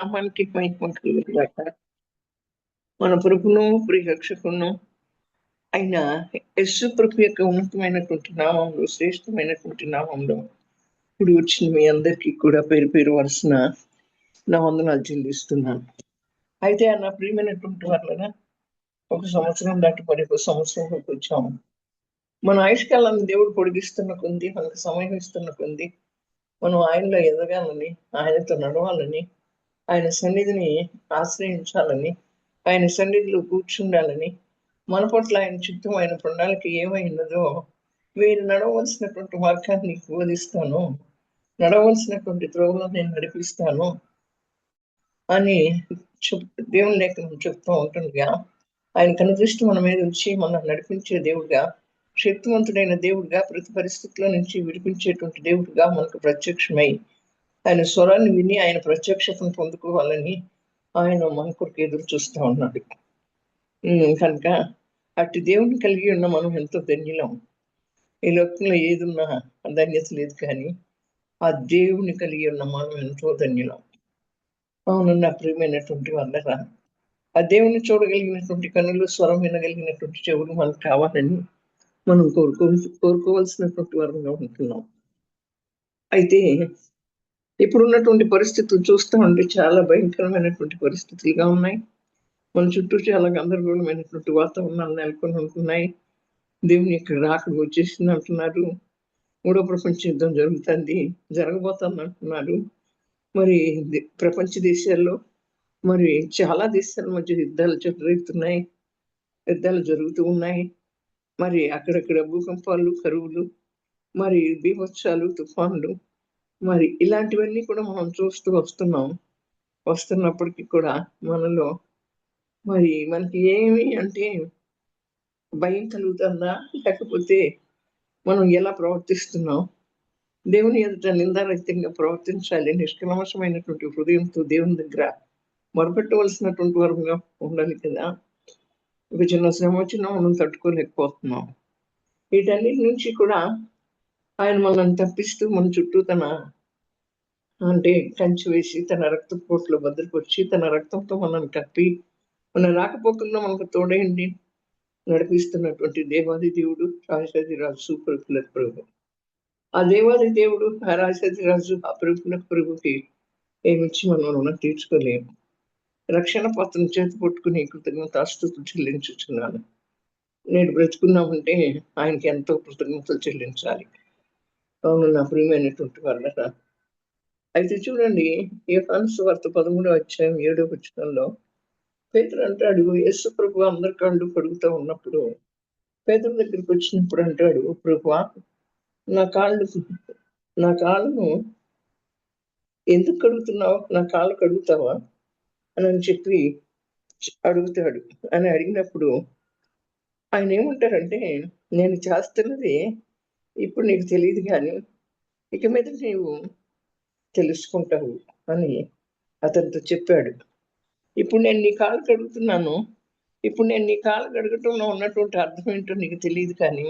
నామానికి మహిమ కలుగునుగాక. మన ప్రభును ప్రియరక్షకును అయిన యేసు ప్రభు యొక్క ఉన్నతమైనటువంటి నామంలో, శ్రేష్టమైనటువంటి నామంలో ఇప్పుడు వచ్చిన మీ అందరికీ కూడా పేరు పేరు వరుసన నా వందనాలు చెల్లిస్తున్నాను. అయితే నా ప్రియమైనటువంటి వాళ్ళ ఒక సంవత్సరం దాటి మరి ఒక సంవత్సరంలోకి వచ్చాము. మన ఆయుష్కాలాన్ని దేవుడు పొడిగిస్తున్న కొంది, మనకు సమయం ఇస్తున్న కొంది మనం ఆయనలో ఎదగాలని, ఆయనతో నడవాలని, ఆయన సన్నిధిని ఆశ్రయించాలని, ఆయన సన్నిధిలో కూర్చుండాలని, మన పట్ల ఆయన చిత్తం, ఆయన ప్రణాళిక ఏమైనదో వీరు నడవలసినటువంటి మార్గాన్ని నీకు బోధిస్తాను, నడవలసినటువంటి త్రోవలో నేను నడిపిస్తాను అని దేవుని లేఖనం చెప్తూ ఉంటుందిగా. ఆయన కనుదృష్టి మన మీద ఉంచి మనం నడిపించే దేవుడుగా, శక్తివంతుడైన దేవుడుగా, ప్రతి పరిస్థితిలో నుంచి విడిపించేటువంటి దేవుడుగా మనకు ప్రత్యక్షమై ఆయన స్వరాన్ని విని ఆయన ప్రత్యక్షతను పొందుకోవాలని ఆయన మన కొరకు ఎదురు చూస్తూ ఉన్నాడు. కనుక అట్టి దేవుని కలిగి ఉన్న మనం ఎంతో ధన్యులం. ఈ లోకంలో ఏదున్నా ధన్యత లేదు, కానీ ఆ దేవుని కలిగి ఉన్న మనం ఎంతో ధన్యులం. అవును నా ప్రియమైనటువంటి వాళ్ళరా, ఆ దేవుని చూడగలిగినటువంటి కన్నులు, స్వరం వినగలిగినటువంటి చెవులు మనకు కావాలని మనం కోరుకోవాల్సినటువంటి వారంగా ఉంటున్నాం. అయితే ఇప్పుడున్నటువంటి పరిస్థితులు చూస్తూ ఉంటే చాలా భయంకరమైనటువంటి పరిస్థితులుగా ఉన్నాయి. మన చుట్టూ చాలా గందరగోళమైనటువంటి వాతావరణాలు నెలకొని ఉంటున్నాయి. దేవుని యొక్క రాకడ వచ్చేసింది అంటున్నారు. మూడో ప్రపంచ యుద్ధం జరుగుతుంది, జరగబోతుంది అంటున్నారు. మరి ప్రపంచ దేశాల్లో మరి చాలా దేశాల మధ్య యుద్ధాలు జరుగుతూ ఉన్నాయి. మరి అక్కడక్కడ భూకంపాలు, కరువులు, మరి బీభత్సాలు, తుఫాన్లు, మరి ఇలాంటివన్నీ కూడా మనం చూస్తూ వస్తున్నప్పటికీ కూడా మనలో మరి మనకి ఏమి అంటే భయం కలుగుతుందా, లేకపోతే మనం ఎలా ప్రవర్తిస్తున్నాం, దేవుని ఎదుట నిందారహితంగా ప్రవర్తించాలి, నిష్కల్మషమైనటువంటి హృదయంతో దేవుని దగ్గర మొరపెట్టవలసినటువంటి వరంగా ఉండాలి కదా. ఒక చిన్న శ్రమ వచ్చినా మనం తట్టుకోలేకపోతున్నాం. వీటన్నిటి నుంచి కూడా ఆయన మనల్ని తప్పిస్తూ మన చుట్టూ తన అంటే కంచి వేసి తన రక్త పోట్లో భద్రపరిచి తన రక్తంతో మనల్ని కప్పి మన రాకపోకుండా మనకు తోడేయండి నడిపిస్తున్నటువంటి దేవాది దేవుడు, రాజాది రాజు, ప్రభులకు ప్రభు. ఆ దేవాది దేవుడు, ఆ రాజాది రాజు, ఆ ప్రభులకు ప్రభుకి ఏమిచ్చి మనం రుణం తీర్చుకోలేము. రక్షణ పాత్రను చేతి పట్టుకుని కృతజ్ఞతాస్తుతులు చెల్లించుచున్నాను. నేను బ్రతుకున్నామంటే ఆయనకి ఎంతో కృతజ్ఞతలు చెల్లించాలి. అవును నా ప్రియమైనటువంటి వాళ్ళ. అయితే చూడండి, యోహాను సువార్త 13వ అధ్యాయం 7వ వచనంలో పేతురు అంటాడు, యేసు ప్రభు అందరి కాళ్ళు కడుగుతూ ఉన్నప్పుడు పేతురు దగ్గరికి వచ్చినప్పుడు అంటాడు, ప్రభువా నా కాళ్ళను ఎందుకు కడుగుతున్నావు, నా కాళ్ళు కడుగుతావా అని చెప్పి అడుగుతాడు. అని అడిగినప్పుడు ఆయన ఏమంటారంటే, నేను చేస్తున్నది ఇప్పుడు నీకు తెలియదు, కానీ ఇక మీద నీవు తెలుసుకుంటావు అని అతనితో చెప్పాడు. ఇప్పుడు నేను నీ కాళ్ళు కడుగుతున్నాను, ఇప్పుడు నేను నీ కాళ్ళు కడగటంలో ఉన్నటువంటి అర్థం ఏంటో నీకు తెలియదు, కానీ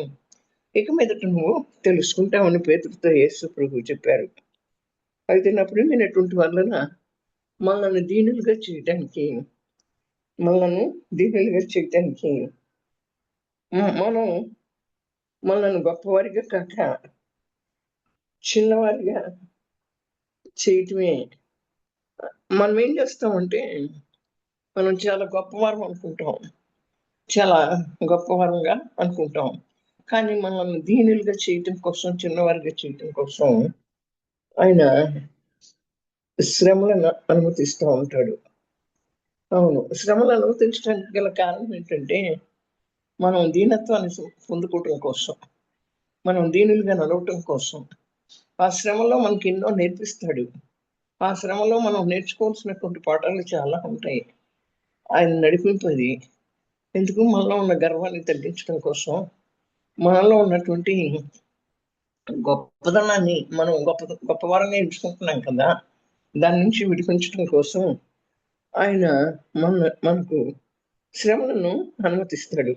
ఇక మీదట నువ్వు తెలుసుకుంటావని పేతురుతో యేసు ప్రభు చెప్పారు. అయితే నా ప్రియమైనటువంటి వలన మనల్ని దీనులుగా చేయటానికి మనం మనల్ని గొప్పవారిగా కాక చిన్నవారిగా చేయటమే. మనం ఏం చేస్తామంటే మనం చాలా గొప్పవారంగా అనుకుంటాం, కానీ మనల్ని దీనులుగా చేయటం కోసం, చిన్నవారిగా చేయటం కోసం ఆయన శ్రమలను అనుమతిస్తూ ఉంటాడు. అవును, శ్రమలు అనుమతించడానికి గల కారణం ఏంటంటే మనం దీనత్వాన్ని పొందుకోవటం కోసం, మనం దీనులుగా నడవటం కోసం. ఆ శ్రమలో మనకి ఎన్నో నేర్పిస్తాడు. ఆ శ్రమలో మనం నేర్చుకోవాల్సినటువంటి పాఠాలు చాలా ఉంటాయి. ఆయన నడిపింపది ఎందుకు, మనలో ఉన్న గర్వాన్ని తగ్గించడం కోసం, మనలో ఉన్నటువంటి గొప్పదనాన్ని మనం గొప్పవారంగా ఎంచుకుంటున్నాం కదా, దాని నుంచి విడిపించడం కోసం ఆయన మనకు శ్రమలను అనుమతిస్తాడు.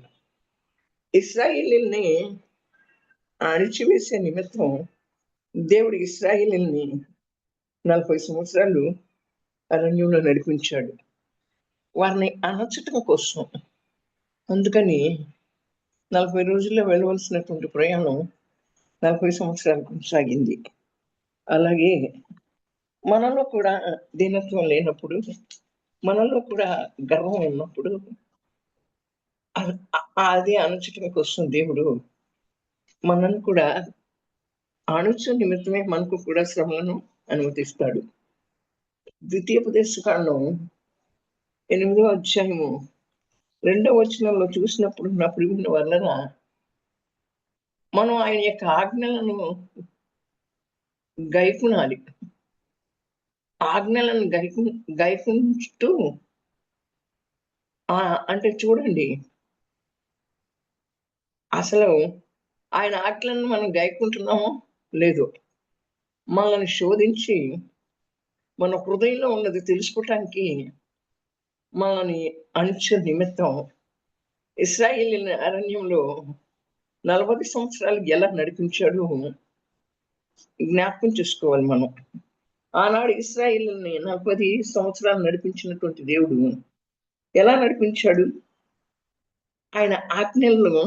ఇశ్రాయేలీల్ని అణిచివేసే నిమిత్తం దేవుడు ఇశ్రాయేలీల్ని 40 సంవత్సరాలు అరణ్యంలో నడిపించాడు. వారిని అణచటం కోసం. అందుకని 40 రోజుల్లో వెళ్ళవలసినటువంటి ప్రయాణం 40 సంవత్సరాలు కొనసాగింది. అలాగే మనలో కూడా దీనత్వం లేనప్పుడు, మనలో కూడా గర్వం ఉన్నప్పుడు అది అణచటం కోసం దేవుడు మనల్ని కూడా అణుచు నిమిత్తమే మనకు కూడా శ్రమలను అనుమతిస్తాడు. ద్వితీయోపదేశకాండం 8వ అధ్యాయము 2వ వచనంలో చూసినప్పుడు నా ప్రియమైన వలన మనం ఆయన యొక్క ఆజ్ఞలను గైకొనాలి. ఆజ్ఞలను గైకుంటూ అంటే చూడండి, అసలు ఆయన ఆజ్ఞలను మనం గైకుంటున్నామో లేదో మనల్ని శోధించి మన హృదయంలో ఉన్నది తెలుసుకోవటానికి మనల్ని అణచే నిమిత్తం ఇశ్రాయేలీయుల అరణ్యంలో 40 సంవత్సరాలు ఎలా నడిపించాడో జ్ఞాపకం చేసుకోవాలి మనం. ఆనాడు ఇశ్రాయేలీయుల్ని 40 సంవత్సరాలు నడిపించినటువంటి దేవుడు ఎలా నడిపించాడు? ఆయన ఆజ్ఞలను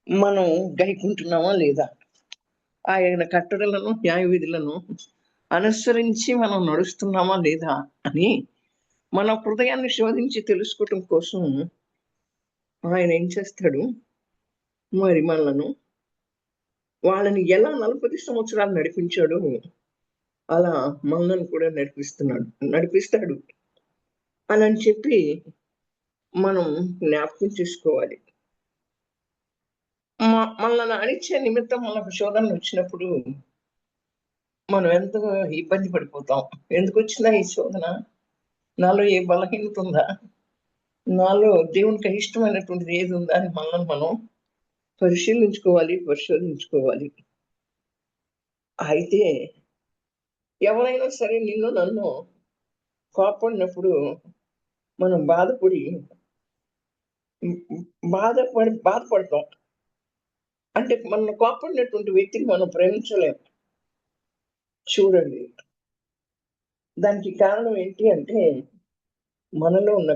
మనం గైకుంటున్నామా లేదా? ఆయన కట్టడలను, న్యాయ విధులను అనుసరించి మనం నడుస్తున్నామా లేదా అని మన హృదయాన్ని శోధించి తెలుసుకోవటం కోసం ఆయన ఏం చేస్తాడు, మరి వాళ్ళని ఎలా 40 సంవత్సరాలు నడిపించాడో అలా మనల్ని కూడా నడిపిస్తాడు అని చెప్పి మనం జ్ఞాపకం చేసుకోవాలి. మనల్ని అణిచే నిమిత్తం మనకు శోధనలు వచ్చినప్పుడు మనం ఎంతో ఇబ్బంది పడిపోతాం. ఎందుకు వచ్చిందా ఈ శోధన? నాలో ఏ బలహీనత ఉందా? నాలో దేవునికి ఇష్టమైనటువంటిది ఏది ఉందా అని మనం పరిశోధించుకోవాలి. అయితే ఎవరైనా సరే నన్ను కోపడినప్పుడు మనం బాధపడతాం. అంటే మన కోపడినటువంటి వ్యక్తిని మనం ప్రేమించలేం. చూడండి, దానికి కారణం ఏంటి అంటే మనలో ఉన్న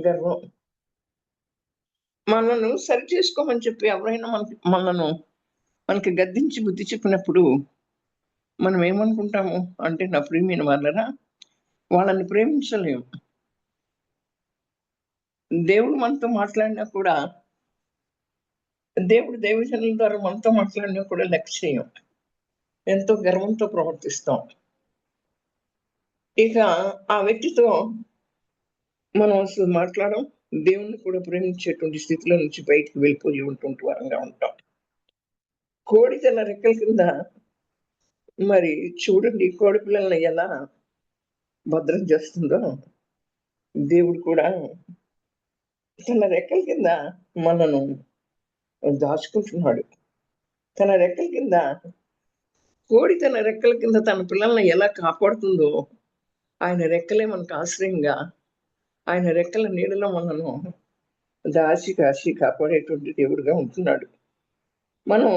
గర్వం. మనను సరి చేసుకోమని చెప్పి ఎవరైనా మనకి గద్దించి బుద్ధి చెప్పినప్పుడు మనం ఏమనుకుంటాము అంటే, నా ప్రియమైన వాళ్ళరా, వాళ్ళని ప్రేమించలేము. దేవుడు మనతో మాట్లాడినా కూడా, దేవుడు దైవజనుల ద్వారా మనతో మాట్లాడినా కూడా లెక్క చేయం. ఎంతో గర్వంతో ప్రవర్తిస్తాం. ఇక ఆ వ్యక్తితో మనం అసలు మాట్లాడడం, దేవుణ్ణి కూడా ప్రేమించేటువంటి స్థితిలో నుంచి బయటికి వెళ్ళిపోయి వారంగా ఉంటాం. కోడి తన రెక్కల కింద మరి చూడండి, కోడి పిల్లల్ని ఎలా భద్రం చేస్తుందో దేవుడు కూడా తన రెక్కల కింద మనను దాచుకుంటున్నాడు. తన రెక్కల కింద కోడి తన రెక్కల కింద తన పిల్లల్ని ఎలా కాపాడుతుందో ఆయన రెక్కలే మనకు ఆశ్రయంగా, ఆయన రెక్కల నీడలో మనను కాచి కాపాడేటువంటి దేవుడుగా ఉంటున్నాడు. మనం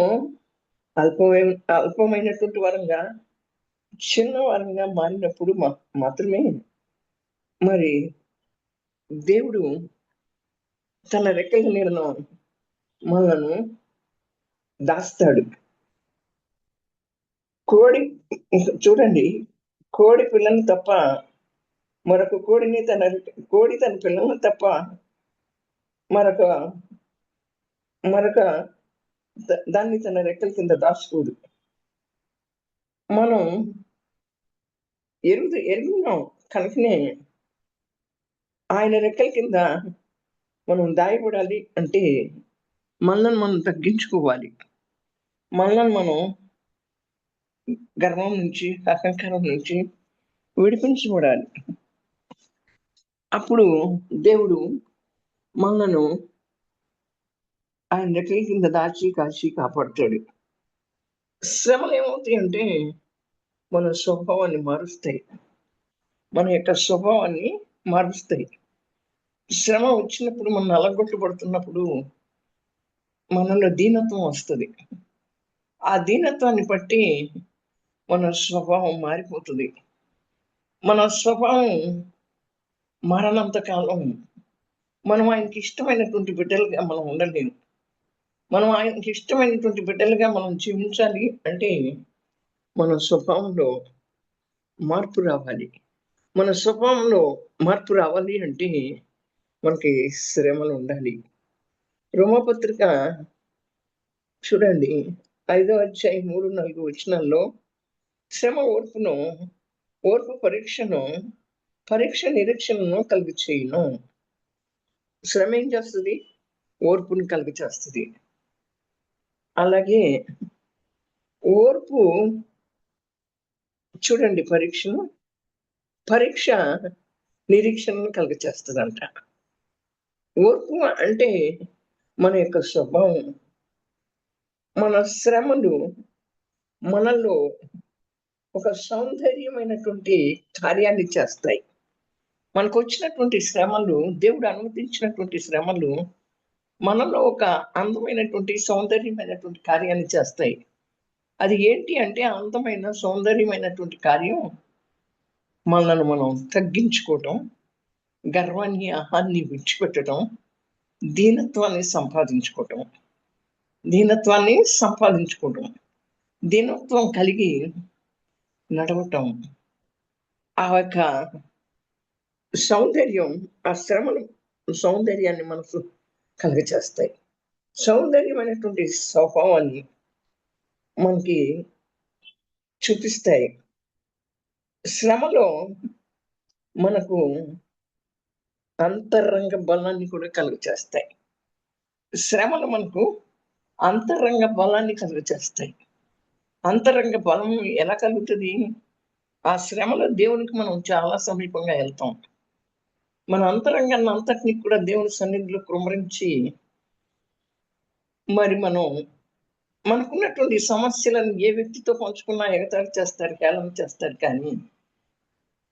అల్పమైనటువంటి వారంగా, చిన్న వారంగా మారినప్పుడు మాత్రమే మరి దేవుడు తన రెక్కల నీడలో మనను దాస్తాడు. చూడండి, కోడి పిల్లల్ని తప్ప మరొక కోడి తన పిల్లల్ని తప్ప మరొక దాన్ని తన రెక్కల కింద దాచుకోదు. మనం ఎరుగున్నాం కనుకనే ఆయన రెక్కల కింద మనం దాయపడాలి అంటే మనల్ని మనం తగ్గించుకోవాలి. మనల్ని మనం గర్వం నుంచి, అహంకారం నుంచి విడిపించబడాలి. అప్పుడు దేవుడు మనను ఆయన రెక్కల కింద కాచి కాపాడుతాడు. శ్రమలు ఏమవుతాయి అంటే మన స్వభావాన్ని మారుస్తాయి. మన యొక్క స్వభావాన్ని మారుస్తాయి. శ్రమ వచ్చినప్పుడు మనం నలగొట్టబడుతున్నప్పుడు మనలో దీనత్వం వస్తుంది. ఆ దీనత్వాన్ని బట్టి మన స్వభావం మారిపోతుంది. మన స్వభావం మారనంత కాలం మనం ఆయనకి ఇష్టమైనటువంటి బిడ్డలుగా మనం ఉండలేము. మనం ఆయనకి ఇష్టమైనటువంటి బిడ్డలుగా మనం జీవించాలి అంటే మన స్వభావంలో మార్పు రావాలి. మన స్వభావంలో మార్పు రావాలి అంటే మనకి శ్రమలు ఉండాలి. రోమాపత్రిక చూడండి 5వ అధ్యాయం 3, 4 వచనాల్లో శ్రమ ఓర్పును, ఓర్పు పరీక్షను, పరీక్ష నిరీక్షణను కలుగచేయును. శ్రమ ఏం చేస్తుంది? ఓర్పుని కలుగచేస్తుంది. అలాగే ఓర్పు చూడండి పరీక్ష నిరీక్షణను కలుగచేస్తుందంట. ఓర్పు అంటే మన యొక్క స్వభావం, మన శ్రమలు మనలో ఒక సౌందర్యమైనటువంటి కార్యాన్ని చేస్తాయి. మనకు వచ్చినటువంటి శ్రమలు, దేవుడు అనుమతించినటువంటి శ్రమలు మనలో ఒక అందమైనటువంటి సౌందర్యమైనటువంటి కార్యాన్ని చేస్తాయి. అది ఏంటి అంటే అందమైన సౌందర్యమైనటువంటి కార్యం మనల్ని మనం తగ్గించుకోవటం, గర్వాన్ని అహాన్ని విడిచిపెట్టడం, దీనత్వాన్ని సంపాదించుకోవటం, దీనత్వం కలిగి నడవటం. ఆ యొక్క సౌందర్యం, ఆ శ్రమలు సౌందర్యాన్ని మనకు కలుగచేస్తాయి. సౌందర్యమైనటువంటి స్వభావాన్ని మనకి చూపిస్తాయి. శ్రమలో మనకు అంతరంగ బలాన్ని కూడా కలుగచేస్తాయి. శ్రమలు మనకు అంతరంగ బలాన్ని కలుగచేస్తాయి. అంతరంగ బలం ఎలా కలుగుతుంది? ఆ శ్రమలో దేవునికి మనం చాలా సమీపంగా వెళ్తాం. మన అంతరంగాన్ని అంతటిని కూడా దేవుని సన్నిధిలో కుమ్మరించి మరి మనకున్నటువంటి సమస్యలను ఏ వ్యక్తితో పంచుకున్నా ఎగతాళి చేస్తారు, హేళన చేస్తారు. కానీ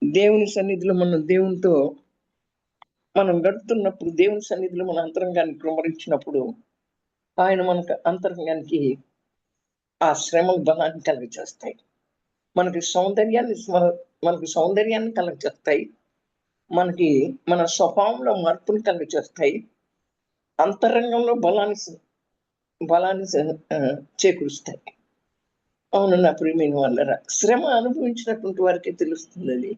దేవుని సన్నిధిలో దేవునితో మనం గడుపుతున్నప్పుడు, దేవుని సన్నిధిలో మన అంతరంగాన్ని కుమ్మరించినప్పుడు ఆయన మనకు అంతరంగానికి ఆ శ్రమల బలాన్ని కలుగచేస్తాయి. మనకి సౌందర్యాన్ని కలుగచేస్తాయి. మనకి మన స్వభావంలో మార్పుని కలుగచేస్తాయి. అంతరంగంలో బలాన్ని చేకూరుస్తాయి. అవును నా ప్రియమైన వాళ్ళరా, శ్రమ అనుభవించినటువంటి వారికి తెలుస్తుంది. అది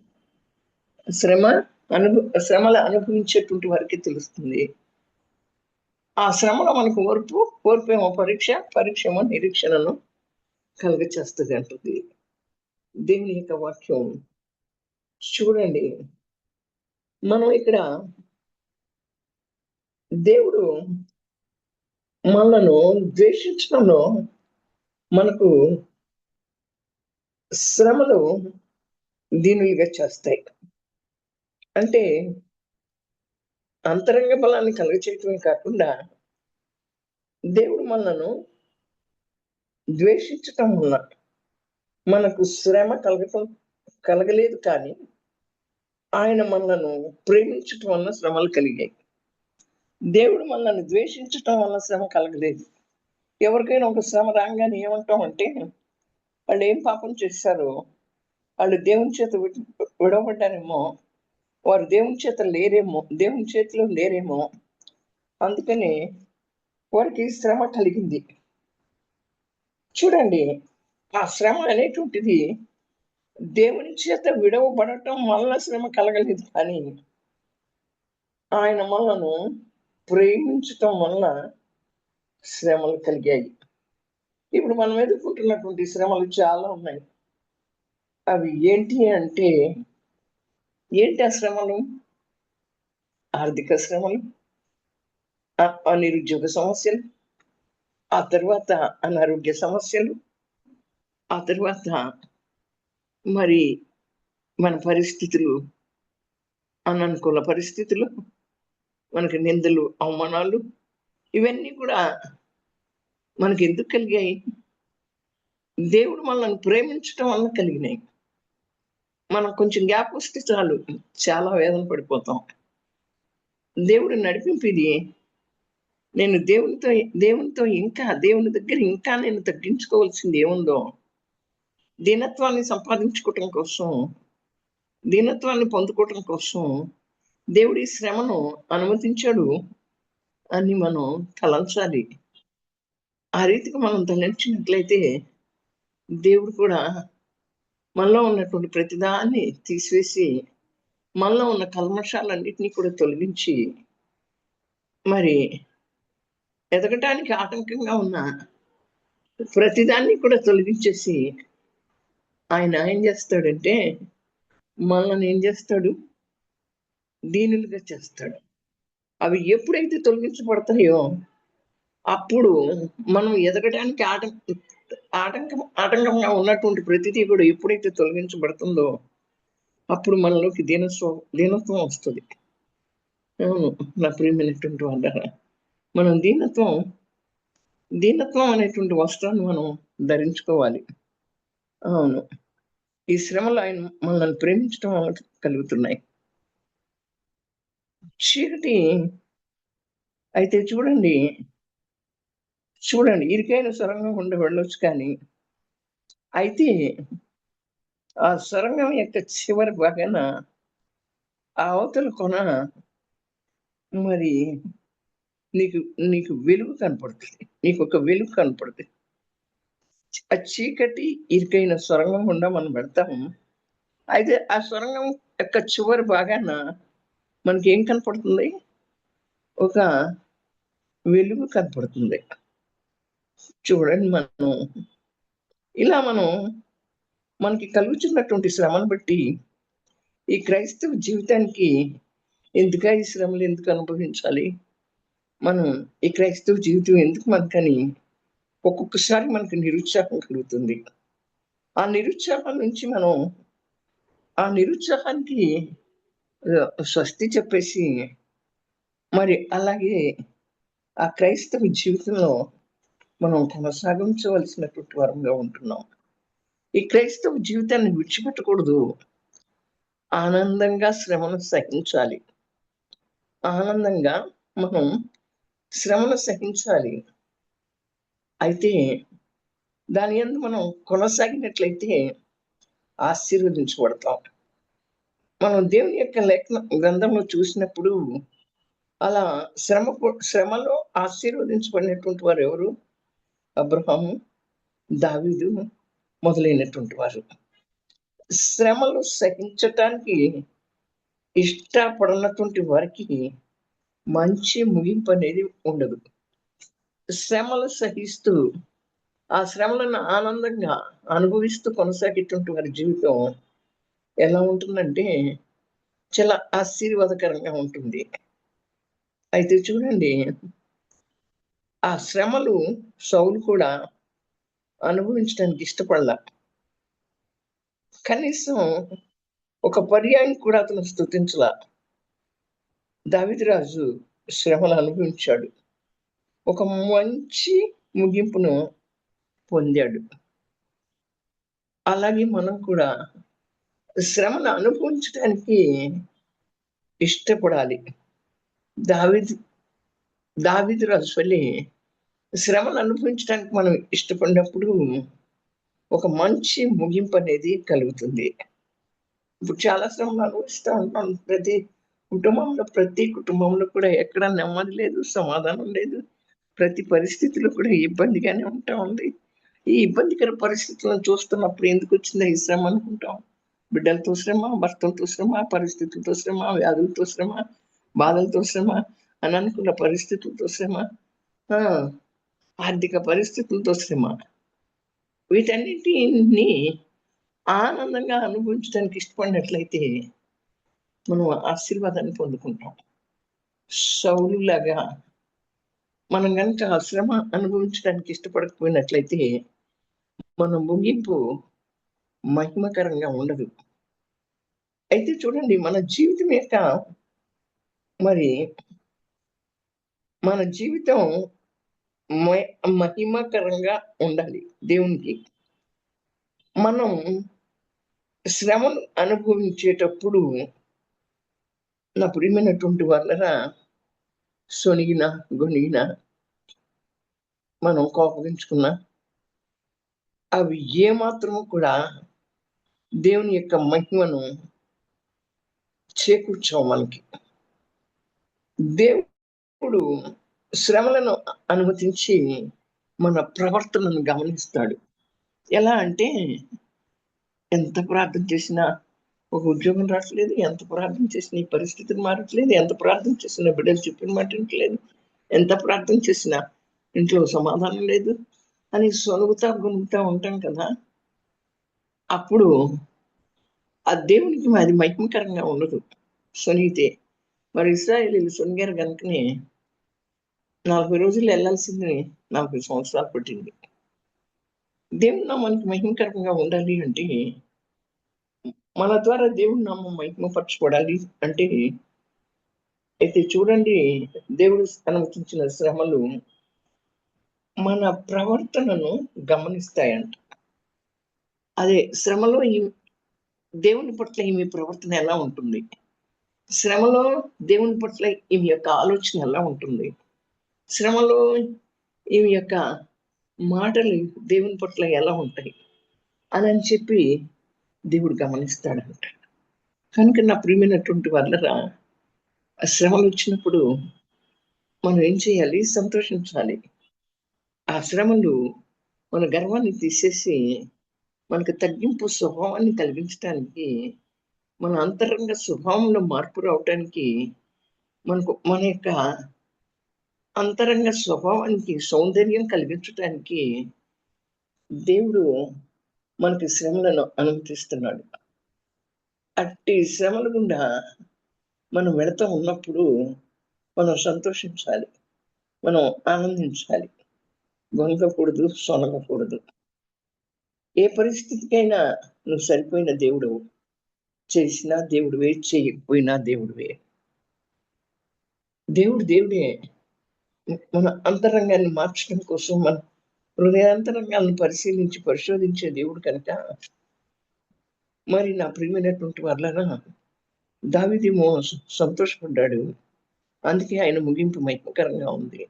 శ్రమలు అనుభవించేటువంటి వారికి తెలుస్తుంది. ఆ శ్రమలో మనకు ఓర్పు ఏమో పరీక్ష ఏమో నిరీక్షణను కలుగచేస్తుంది అంటుంది దేవుని యొక్క వాక్యం. చూడండి, మనం ఇక్కడ దేవుడు మనను ద్వేషించడంలో మనకు శ్రమలు దీనులుగా చేస్తాయి. అంటే అంతరంగ బలాన్ని కలుగచేయటమే కాకుండా దేవుడు మనను ద్వేషించటం వల్ల మనకు శ్రమ కలగలేదు. కానీ ఆయన మనను ప్రేమించటం వల్ల శ్రమలు కలిగాయి. దేవుడు మనల్ని ద్వేషించటం వల్ల శ్రమ కలగలేదు. ఎవరికైనా ఒక శ్రమ రాగానే ఏమంటాం అంటే వాళ్ళు ఏం పాపం చేశారో, వాళ్ళు దేవుని చేత విడవబడ్డారేమో, వారు దేవుని చేతిలో లేరేమో, అందుకని వారికి శ్రమ కలిగింది. చూడండి, ఆ శ్రమ అనేటువంటిది దేవుని చేత విడవబడటం వల్ల శ్రమ కలగలేదు. కానీ ఆయన మనను ప్రేమించటం వల్ల శ్రమలు కలిగాయి. ఇప్పుడు మనం ఎదుర్కొంటున్నటువంటి శ్రమలు చాలా ఉన్నాయి. అవి ఏంటి అంటే ఆ శ్రమలు? ఆర్థిక శ్రమలు, నిరుద్యోగ సమస్యలు, ఆ తర్వాత అనారోగ్య సమస్యలు, ఆ తర్వాత మరి మన పరిస్థితులు, అననుకూల పరిస్థితులు, మనకి నిందలు, అవమానాలు, ఇవన్నీ కూడా మనకి ఎందుకు కలిగాయి? దేవుడు మనల్ని ప్రేమించటం వల్ల కలిగినాయి. మనం కొంచెం గ్యాప్ వస్తే చాలు చాలా వేదన పడిపోతాం. దేవుడు నడిపింపిది. నేను దేవునితో ఇంకా దేవుని దగ్గర ఇంకా నేను తగ్గించుకోవాల్సింది ఏముందో దీనత్వాన్ని సంపాదించుకోవటం కోసం, దీనత్వాన్ని పొందుకోవటం కోసం దేవుడి శ్రమను అనుమతించాడు అని మనం తలంచాలి. ఆ రీతిగా మనం తలంచినట్లయితే దేవుడు కూడా మనలో ఉన్నటువంటి ప్రతిదాన్ని తీసివేసి, మనలో ఉన్న కల్మషాలన్నిటినీ కూడా తొలగించి, మరి ఎదగటానికి ఆటంకంగా ఉన్న ప్రతిదాన్ని కూడా తొలగించేసి, ఆయన ఏం చేస్తాడంటే, మనల్ని ఏం చేస్తాడు? దీనులుగా చేస్తాడు. అవి ఎప్పుడైతే తొలగించబడతాయో, అప్పుడు మనం ఎదగడానికి ఆటంకంగా ఉన్నటువంటి ప్రతిదీ కూడా ఎప్పుడైతే తొలగించబడుతుందో, అప్పుడు మనలోకి దీనత్వం వస్తది. అవును. నా ప్రియమైనటువంటి వాళ్ళారా, మనం దీనత్వం అనేటువంటి వస్త్రాన్ని మనం ధరించుకోవాలి. అవును. ఈ శ్రమలు ఆయన మనల్ని ప్రేమించడం వల్ల కలుగుతున్నాయి. చీకటి అయితే చూడండి ఇరుకైన సొరంగం గుండా వెళ్ళొచ్చు కానీ, అయితే ఆ సొరంగం యొక్క చివరి భాగాన ఆ అవతల కొన మరి నీకు నీకు వెలుగు కనపడుతుంది. నీకొక వెలుగు కనపడుతుంది. ఆ చీకటి ఇరుకైన సొరంగం గుండా మనం వెళ్తాము. అయితే ఆ సొరంగం యొక్క చివరి భాగాన మనకేం కనపడుతుంది? ఒక వెలుగు కనపడుతుంది. చూడండి మనం మనకి కలుగుతున్నటువంటి శ్రమను బట్టి ఈ క్రైస్తవ జీవితానికి ఎందుకా ఈ శ్రమలు ఎందుకు అనుభవించాలి? మనం ఈ క్రైస్తవ జీవితం ఎందుకు మనకని ఒక్కొక్కసారి మనకు నిరుత్సాహం కలుగుతుంది. ఆ నిరుత్సాహం నుంచి మనం ఆ నిరుత్సాహానికి స్వస్తి చెప్పేసి, మరి అలాగే ఆ క్రైస్తవ జీవితంలో మనం కొనసాగించవలసినటువంటి వారంగా ఉంటున్నాం. ఈ క్రైస్తవ జీవితాన్ని విడిచిపెట్టకూడదు. ఆనందంగా శ్రమను సహించాలి. ఆనందంగా మనం శ్రమను సహించాలి. అయితే దాని యందు మనం కొనసాగినట్లయితే ఆశీర్వదించబడతాం. మనం దేవుని యొక్క లేఖన గ్రంథంలో చూసినప్పుడు అలా శ్రమలో ఆశీర్వదించబడినటువంటి వారు ఎవరు? అబ్రహాము, దావీదు మొదలైనటువంటి వారు. శ్రమలు సహించటానికి ఇష్టపడనటువంటి వారికి మంచి ముగింపు అనేది ఉండదు. శ్రమలు సహిస్తూ ఆ శ్రమలను ఆనందంగా అనుభవిస్తూ కొనసాగేటువంటి వారి జీవితం ఎలా ఉంటుందంటే చాలా ఆశీర్వాదకరంగా ఉంటుంది. అయితే చూడండి, ఆ శ్రమలు సౌలు కూడా అనుభవించడానికి ఇష్టపడలా. కనీసం ఒక పర్యాయం కూడా అతను స్తుతించలా. దావీదు రాజు శ్రమలు అనుభవించాడు. ఒక మంచి ముగింపును పొందాడు. అలాగే మనం కూడా శ్రమను అనుభవించడానికి ఇష్టపడాలి. దావీదు రాజు వలె శ్రమను అనుభవించడానికి మనం ఇష్టపడినప్పుడు ఒక మంచి ముగింపు అనేది కలుగుతుంది. ఇప్పుడు చాలా శ్రమలు అనుభవిస్తూ ఉంటాం. ప్రతి కుటుంబంలో కూడా ఎక్కడ నెమ్మది లేదు, సమాధానం లేదు. ప్రతి పరిస్థితిలో కూడా ఇబ్బందిగానే ఉంటా ఉంది. ఈ ఇబ్బందికర పరిస్థితులను చూస్తున్నప్పుడు ఎందుకు వచ్చిందా ఈ శ్రమ అనుకుంటాం. బిడ్డలతో శ్రమ, భర్తలతో శ్రమ, పరిస్థితులతో శ్రమ, వ్యాధులతో శ్రమ, బాధలతో శ్రమ, అననుకున్న పరిస్థితులతో శ్రమ, ఆర్థిక పరిస్థితులతో శ్రమ. వీటన్నిటిని ఆనందంగా అనుభవించడానికి ఇష్టపడినట్లయితే మనం ఆశీర్వాదాన్ని పొందుకుంటాం. సౌలులాగా మనం కనుక శ్రమ అనుభవించడానికి ఇష్టపడకపోయినట్లయితే మన ముగింపు మహిమకరంగా ఉండదు. అయితే చూడండి, మన జీవితం యొక్క మరి మన జీవితం మహిమకరంగా ఉండాలి దేవునికి. మనం శ్రమను అనుభవించేటప్పుడు నా ప్రియమైనటువంటి వాళ్ళరా, గొనిగిన మనం కోపగించుకున్నా, అవి ఏమాత్రము కూడా దేవుని యొక్క మహిమను చేకూర్చవు మనకి. దేవుడు శ్రమలను అనుమతించి మన ప్రవర్తనను గమనిస్తాడు. ఎలా అంటే, ఎంత ప్రార్థన చేసినా ఒక ఉద్యోగం రావట్లేదు, ఎంత ప్రార్థన చేసినా ఈ పరిస్థితులు మారట్లేదు, ఎంత ప్రార్థన చేసినా బిడ్డలు చెప్పిన మాట వినట్లేదు, ఎంత ప్రార్థన చేసినా ఇంట్లో సమాధానం లేదు అని సొనుగుతా గునుగుతా ఉంటాం కదా. అప్పుడు ఆ దేవునికి అది మహిమకరంగా ఉండదు సొనిగితే. మరి ఇశ్రాయేలీయులు సొనిగారు కనుకనే 40 రోజులు వెళ్ళాల్సింది 40 సంవత్సరాలు పట్టింది. దేవుని నామానికి మహిమకరంగా ఉండాలి అంటే, మన ద్వారా దేవుని నామం మహిమపరచబడాలి అంటే, అయితే చూడండి, దేవుడు అనుమతించిన శ్రమలు మన ప్రవర్తనను గమనిస్తాయంట. అదే శ్రమలో దేవుని పట్ల ఈమె ప్రవర్తన ఎలా ఉంటుంది, శ్రమలో దేవుని పట్ల ఈమె యొక్క ఆలోచన ఎలా ఉంటుంది, శ్రమలో ఈమె యొక్క మాటలు దేవుని పట్ల ఎలా ఉంటాయి అని చెప్పి దేవుడు గమనిస్తాడంట. కనుక నా ప్రియమైనటువంటి వాళ్ళరా, ఆ శ్రమలు వచ్చినప్పుడు మనం ఏం చేయాలి? సంతోషించాలి. ఆ శ్రమలు మన గర్వాన్ని తీసేసి మనకు తగ్గింపు స్వభావాన్ని కలిగించడానికి, మన అంతరంగ స్వభావంలో మార్పు రావటానికి, మన యొక్క అంతరంగ స్వభావానికి సౌందర్యం కలిగించటానికి దేవుడు మనకి శ్రమలను అనుమతిస్తున్నాడు. అట్టి శ్రమల గుండా మనం వెళుతూ ఉన్నప్పుడు మనం సంతోషించాలి, మనం ఆనందించాలి, గొనగకూడదు, సొనగకూడదు. ఏ పరిస్థితికైనా నువ్వు సరిపోయిన దేవుడు, చేసినా దేవుడివే, చేయకపోయినా దేవుడివే. దేవుడే మన అంతరంగాన్ని మార్చడం కోసం, మన హృదయాంతరంగాన్ని పరిశోధించే దేవుడు కనుక, మరి నా ప్రియమైనటువంటి వాళ్ళరా, దావీదేమో సంతోషపడ్డాడు. అందుకే ఆయన ముగింపు మహిమకరంగా ఉంది.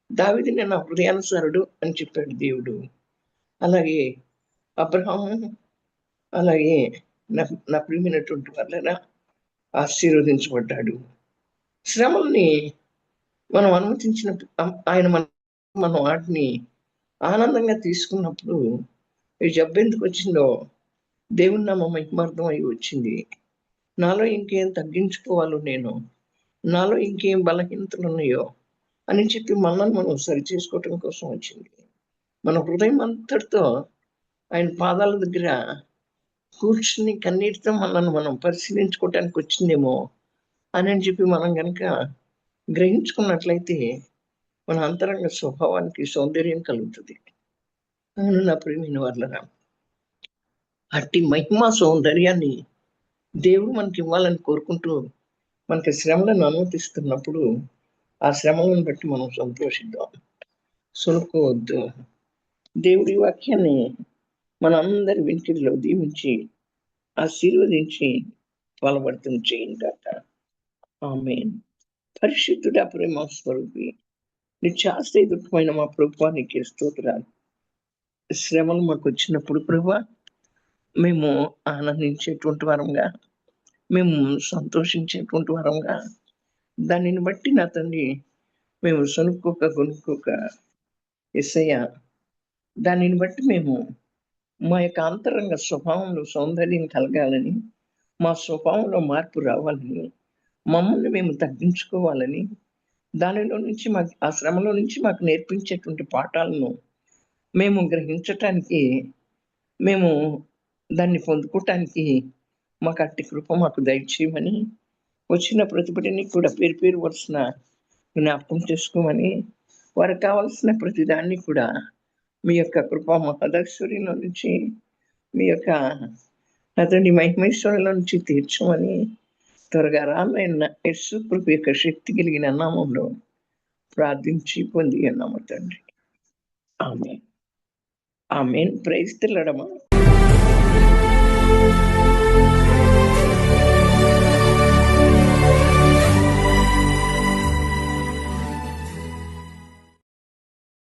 దావీదుని నా హృదయానుసారుడు అని చెప్పాడు దేవుడు. అలాగే అబ్రహాము, అలాగే నా ప్రియమైనటువంటి వాళ్ళరా ఆశీర్వదించబడ్డాడు. శ్రమల్ని మనం అనుమతించిన ఆయన మనం వాటిని ఆనందంగా తీసుకున్నప్పుడు ఈ జబ్బు ఎందుకు వచ్చిందో దేవుని నామ మహిమార్థం అయి వచ్చింది. నాలో ఇంకేం తగ్గించుకోవాలో, నాలో ఇంకేం బలహీనతలు ఉన్నాయో అని చెప్పి మనల్ని మనం సరి చేసుకోవటం కోసం వచ్చింది. మన హృదయం అంతటితో ఆయన పాదాల దగ్గర కూర్చుని కన్నీటితో మనల్ని మనం పరిశీలించుకోవటానికి వచ్చిందేమో అని చెప్పి మనం కనుక గ్రహించుకున్నట్లయితే మన అంతరంగ స్వభావానికి సౌందర్యం కలుగుతుంది. అవును నా ప్రియమైన వాళ్ళరా, అట్టి మహిమా సౌందర్యాన్ని దేవుడు మనకి ఇవ్వాలని కోరుకుంటూ మనకి శ్రమలను అనుమతిస్తున్నప్పుడు ఆ శ్రమలను బట్టి మనం సంతోషిద్దాం, సునుకోవద్దు. దేవుడి వాక్యాన్ని మనందరి వినికిడిలో దీవించి ఆశీర్వదించి బలపడుతుంది చేయండి కాక. ఆమేన్. పరిశుద్ధుడా, ప్రేమ స్వరూపి, నిత్యాశ్రయదుఃఖమైన మా ప్రభువా నీకే స్తోత్రాలు. శ్రమలు మాకు వచ్చినప్పుడు ప్రభువా మేము ఆనందించేటువంటి వారంగా, మేము సంతోషించేటువంటి వారంగా, దానిని బట్టి నా తండ్రి మేము సనుక్కోక గొనుక్కోక యేసయ్యా, దానిని బట్టి మేము మా యొక్క అంతరంగ స్వభావంలో సౌందర్యం కలగాలని, మా స్వభావంలో మార్పు రావాలని, మమ్మల్ని మేము తగ్గించుకోవాలని, దానిలో నుంచి ఆ శ్రమలో నుంచి మాకు నేర్పించేటువంటి పాఠాలను మేము గ్రహించటానికి, మేము దాన్ని పొందుకోవటానికి మాకు అట్టి కృప మాకు దయచేయమని, వచ్చిన ప్రతిభటిని కూడా పేరు పేరు వరుసన జ్ఞాపకం చేసుకోమని, వారికి కావలసిన ప్రతిదాన్ని కూడా మీ యొక్క కృపా మహదైశ్వర్యంలో నుంచి, మీ యొక్క అతని మహిమేశ్వర్యంలో నుంచి తీర్చమని త్వరగా రామైన యేసు కృప యొక్క శక్తి కలిగిన నామంలో ప్రార్థించి పొంది అన్నాము తండ్రి. Amen. Amen. Praise the lord.